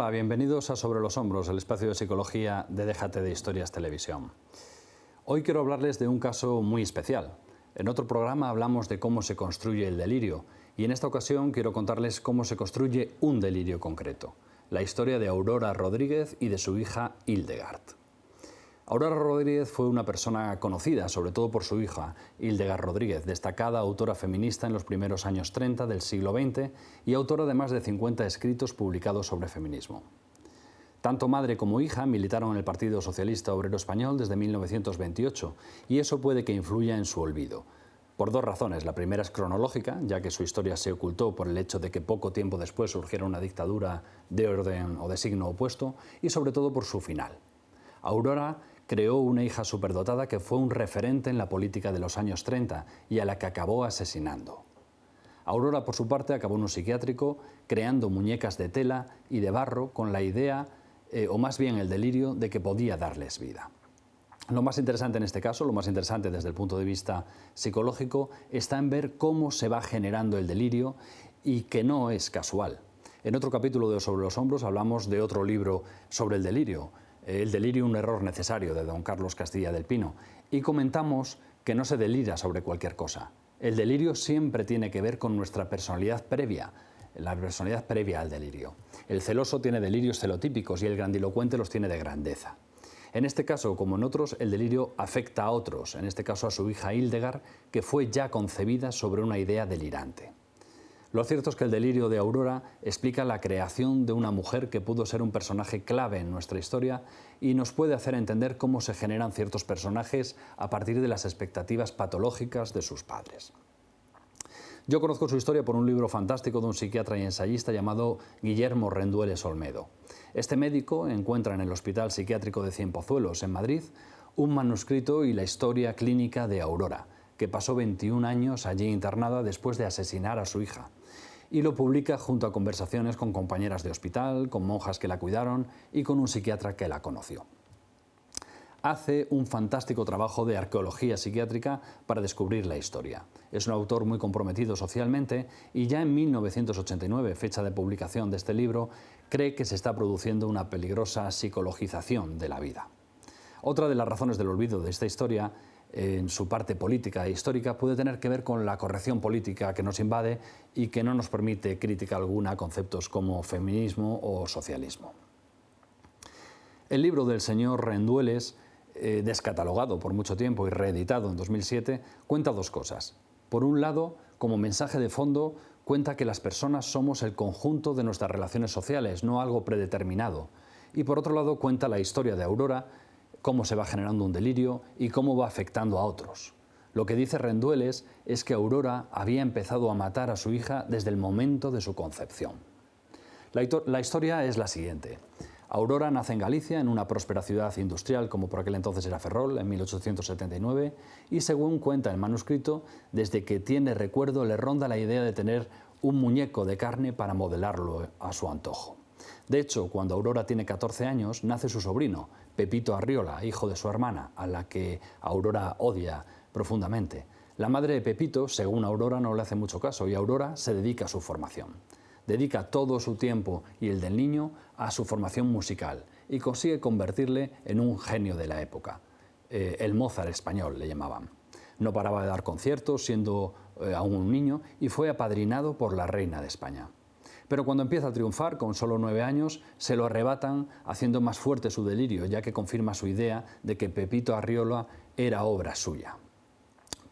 Hola, bienvenidos a Sobre los Hombros, el espacio de psicología de Déjate de Historias Televisión. Hoy quiero hablarles de un caso muy especial. En otro programa hablamos de cómo se construye el delirio y en esta ocasión quiero contarles cómo se construye un delirio concreto, la historia de Aurora Rodríguez y de su hija Hildegard. Aurora Rodríguez fue una persona conocida, sobre todo por su hija, Hildegard Rodríguez, destacada autora feminista en los primeros años 30 del siglo XX y autora de más de 50 escritos publicados sobre feminismo. Tanto madre como hija militaron en el Partido Socialista Obrero Español desde 1928 y eso puede que influya en su olvido. Por dos razones. La primera es cronológica, ya que su historia se ocultó por el hecho de que poco tiempo después surgiera una dictadura de orden o de signo opuesto, y sobre todo por su final. Aurora creó una hija superdotada que fue un referente en la política de los años 30 y a la que acabó asesinando. Aurora, por su parte, acabó en un psiquiátrico creando muñecas de tela y de barro con la idea, o más bien el delirio, de que podía darles vida. Lo más interesante en este caso, lo más interesante desde el punto de vista psicológico, está en ver cómo se va generando el delirio y que no es casual. En otro capítulo de Sobre los Hombros hablamos de otro libro sobre el delirio, El delirio, un error necesario, de don Carlos Castilla del Pino, y comentamos que no se delira sobre cualquier cosa. El delirio siempre tiene que ver con nuestra personalidad previa, la personalidad previa al delirio. El celoso tiene delirios celotípicos y el grandilocuente los tiene de grandeza. En este caso, como en otros, el delirio afecta a otros, en este caso a su hija Hildegard, que fue ya concebida sobre una idea delirante. Lo cierto es que el delirio de Aurora explica la creación de una mujer que pudo ser un personaje clave en nuestra historia y nos puede hacer entender cómo se generan ciertos personajes a partir de las expectativas patológicas de sus padres. Yo conozco su historia por un libro fantástico de un psiquiatra y ensayista llamado Guillermo Rendueles Olmedo. Este médico encuentra en el Hospital Psiquiátrico de Cienpozuelos, en Madrid, un manuscrito y la historia clínica de Aurora, que pasó 21 años allí internada después de asesinar a su hija, y lo publica junto a conversaciones con compañeras de hospital, con monjas que la cuidaron y con un psiquiatra que la conoció. Hace un fantástico trabajo de arqueología psiquiátrica para descubrir la historia. Es un autor muy comprometido socialmente y ya en 1989, fecha de publicación de este libro, cree que se está produciendo una peligrosa psicologización de la vida. Otra de las razones del olvido de esta historia, en su parte política e histórica, puede tener que ver con la corrección política que nos invade y que no nos permite crítica alguna a conceptos como feminismo o socialismo. El libro del señor Rendueles, descatalogado por mucho tiempo y reeditado en 2007, cuenta dos cosas. Por un lado, como mensaje de fondo, cuenta que las personas somos el conjunto de nuestras relaciones sociales, no algo predeterminado. Y por otro lado, cuenta la historia de Aurora, cómo se va generando un delirio y cómo va afectando a otros. Lo que dice Rendueles es que Aurora había empezado a matar a su hija desde el momento de su concepción. La historia es la siguiente. Aurora nace en Galicia, en una próspera ciudad industrial como por aquel entonces era Ferrol, en 1879, y según cuenta el manuscrito, desde que tiene recuerdo le ronda la idea de tener un muñeco de carne para modelarlo a su antojo. De hecho, cuando Aurora tiene 14 años, nace su sobrino, Pepito Arriola, hijo de su hermana, a la que Aurora odia profundamente. La madre de Pepito, según Aurora, no le hace mucho caso y Aurora se dedica a su formación. Dedica todo su tiempo y el del niño a su formación musical y consigue convertirle en un genio de la época. El Mozart español le llamaban. No paraba de dar conciertos siendo aún un niño y fue apadrinado por la reina de España. Pero cuando empieza a triunfar, con solo 9 años, se lo arrebatan haciendo más fuerte su delirio, ya que confirma su idea de que Pepito Arriola era obra suya.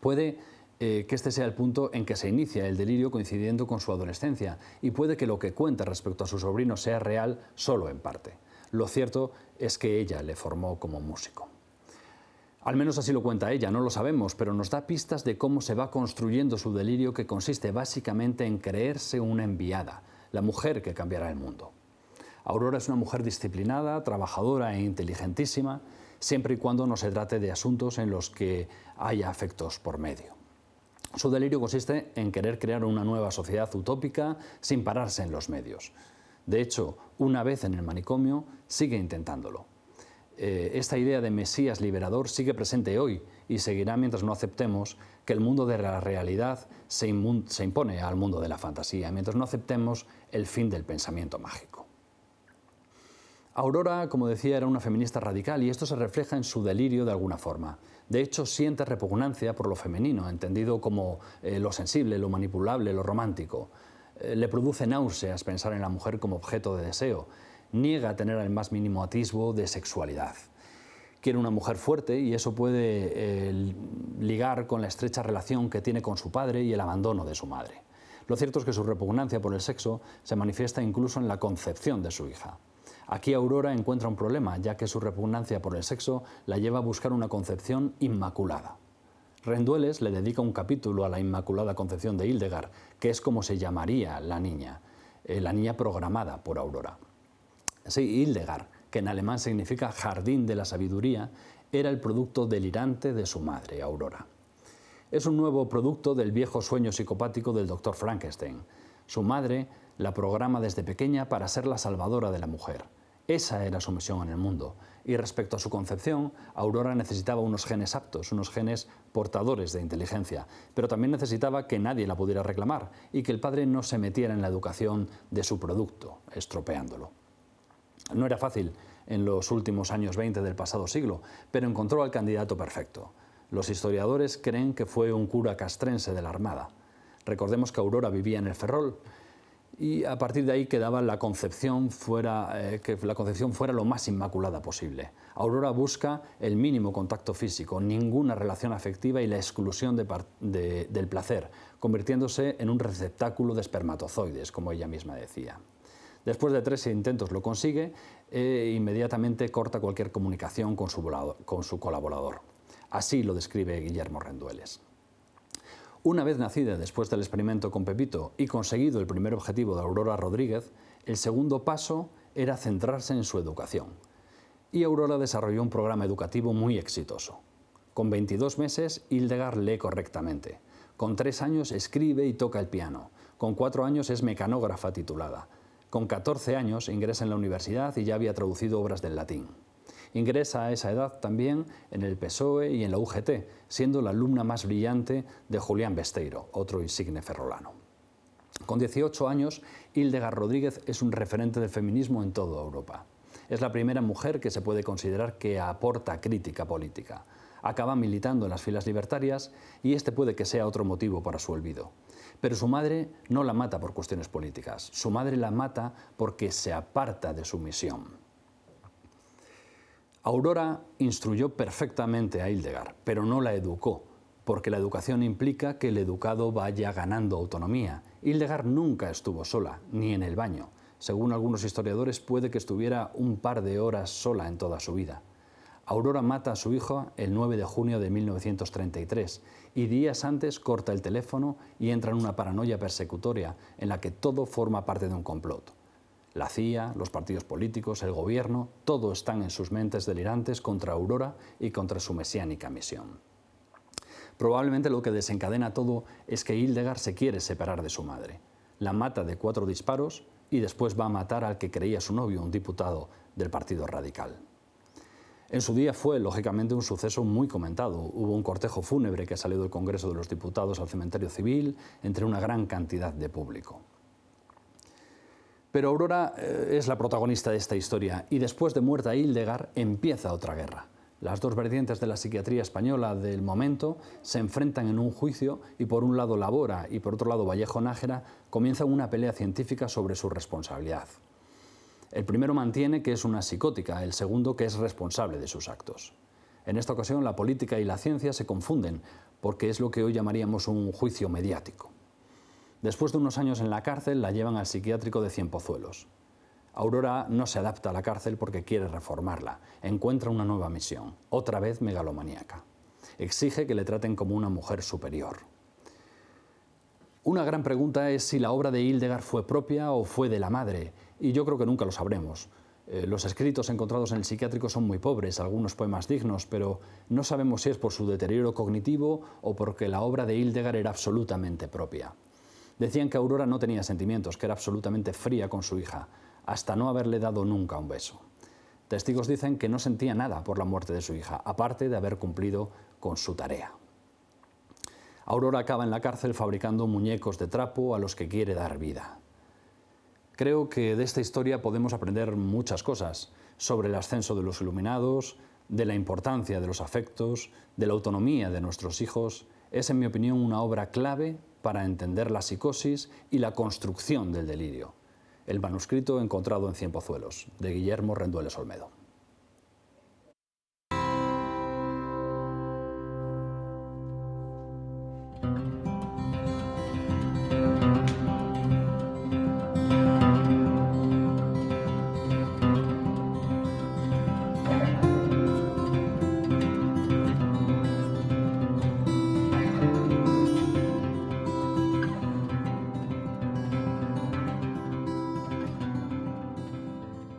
Puede que este sea el punto en que se inicia el delirio coincidiendo con su adolescencia y puede que lo que cuenta respecto a su sobrino sea real solo en parte. Lo cierto es que ella le formó como músico. Al menos así lo cuenta ella, no lo sabemos, pero nos da pistas de cómo se va construyendo su delirio, que consiste básicamente en creerse una enviada, la mujer que cambiará el mundo. Aurora es una mujer disciplinada, trabajadora e inteligentísima, siempre y cuando no se trate de asuntos en los que haya afectos por medio. Su delirio consiste en querer crear una nueva sociedad utópica sin pararse en los medios. De hecho, una vez en el manicomio, sigue intentándolo. Esta idea de Mesías liberador sigue presente hoy y seguirá mientras no aceptemos que el mundo de la realidad se impone al mundo de la fantasía, mientras no aceptemos el fin del pensamiento mágico. Aurora, como decía, era una feminista radical y esto se refleja en su delirio de alguna forma. De hecho, siente repugnancia por lo femenino, entendido como lo sensible, lo manipulable, lo romántico. Le produce náuseas pensar en la mujer como objeto de deseo. Niega tener el más mínimo atisbo de sexualidad. Quiere una mujer fuerte y eso puede ligar con la estrecha relación que tiene con su padre y el abandono de su madre. Lo cierto es que su repugnancia por el sexo se manifiesta incluso en la concepción de su hija. Aquí Aurora encuentra un problema, ya que su repugnancia por el sexo la lleva a buscar una concepción inmaculada. Rendueles le dedica un capítulo a la Inmaculada Concepción de Hildegard, que es como se llamaría la niña programada por Aurora. Sí, Hildegard, que en alemán significa jardín de la sabiduría, era el producto delirante de su madre, Aurora. Es un nuevo producto del viejo sueño psicopático del doctor Frankenstein. Su madre la programa desde pequeña para ser la salvadora de la mujer. Esa era su misión en el mundo. Y respecto a su concepción, Aurora necesitaba unos genes aptos, unos genes portadores de inteligencia, pero también necesitaba que nadie la pudiera reclamar y que el padre no se metiera en la educación de su producto, estropeándolo. No era fácil en los últimos años 20 del pasado siglo, pero encontró al candidato perfecto. Los historiadores creen que fue un cura castrense de la Armada. Recordemos que Aurora vivía en el Ferrol y a partir de ahí quedaba que la concepción fuera lo más inmaculada posible. Aurora busca el mínimo contacto físico, ninguna relación afectiva y la exclusión del placer, convirtiéndose en un receptáculo de espermatozoides, como ella misma decía. Después de 3 intentos lo consigue e inmediatamente corta cualquier comunicación con su colaborador. Así lo describe Guillermo Rendueles. Una vez nacida después del experimento con Pepito y conseguido el primer objetivo de Aurora Rodríguez, el segundo paso era centrarse en su educación. Y Aurora desarrolló un programa educativo muy exitoso. Con 22 meses, Hildegard lee correctamente. Con 3 años escribe y toca el piano. Con 4 años es mecanógrafa titulada. Con 14 años ingresa en la universidad y ya había traducido obras del latín. Ingresa a esa edad también en el PSOE y en la UGT, siendo la alumna más brillante de Julián Besteiro, otro insigne ferrolano. Con 18 años, Hildegard Rodríguez es un referente del feminismo en toda Europa. Es la primera mujer que se puede considerar que aporta crítica política. Acaba militando en las filas libertarias y este puede que sea otro motivo para su olvido. Pero su madre no la mata por cuestiones políticas. Su madre la mata porque se aparta de su misión. Aurora instruyó perfectamente a Hildegard, pero no la educó, porque la educación implica que el educado vaya ganando autonomía. Hildegard nunca estuvo sola, ni en el baño. Según algunos historiadores, puede que estuviera un par de horas sola en toda su vida. Aurora mata a su hijo el 9 de junio de 1933 y días antes corta el teléfono y entra en una paranoia persecutoria en la que todo forma parte de un complot. La CIA, los partidos políticos, el gobierno, todo están en sus mentes delirantes contra Aurora y contra su mesiánica misión. Probablemente lo que desencadena todo es que Hildegard se quiere separar de su madre. La mata de 4 disparos y después va a matar al que creía su novio, un diputado del Partido Radical. En su día fue, lógicamente, un suceso muy comentado. Hubo un cortejo fúnebre que salió del Congreso de los Diputados al cementerio civil entre una gran cantidad de público. Pero Aurora es la protagonista de esta historia y después de muerta Hildegard empieza otra guerra. Las dos vertientes de la psiquiatría española del momento se enfrentan en un juicio y por un lado Labora y por otro lado Vallejo Nájera comienzan una pelea científica sobre su responsabilidad. El primero mantiene que es una psicótica, el segundo que es responsable de sus actos. En esta ocasión la política y la ciencia se confunden porque es lo que hoy llamaríamos un juicio mediático. Después de unos años en la cárcel la llevan al psiquiátrico de Cienpozuelos. Aurora no se adapta a la cárcel porque quiere reformarla. Encuentra una nueva misión, otra vez megalomaníaca. Exige que le traten como una mujer superior. Una gran pregunta es si la obra de Hildegard fue propia o fue de la madre, y yo creo que nunca lo sabremos. Los escritos encontrados en el psiquiátrico son muy pobres, algunos poemas dignos, pero no sabemos si es por su deterioro cognitivo o porque la obra de Hildegard era absolutamente propia. Decían que Aurora no tenía sentimientos, que era absolutamente fría con su hija, hasta no haberle dado nunca un beso. Testigos dicen que no sentía nada por la muerte de su hija, aparte de haber cumplido con su tarea. Aurora acaba en la cárcel fabricando muñecos de trapo a los que quiere dar vida. Creo que de esta historia podemos aprender muchas cosas sobre el ascenso de los iluminados, de la importancia de los afectos, de la autonomía de nuestros hijos. Es, en mi opinión, una obra clave para entender la psicosis y la construcción del delirio. El manuscrito encontrado en Cienpozuelos, de Guillermo Rendueles Olmedo.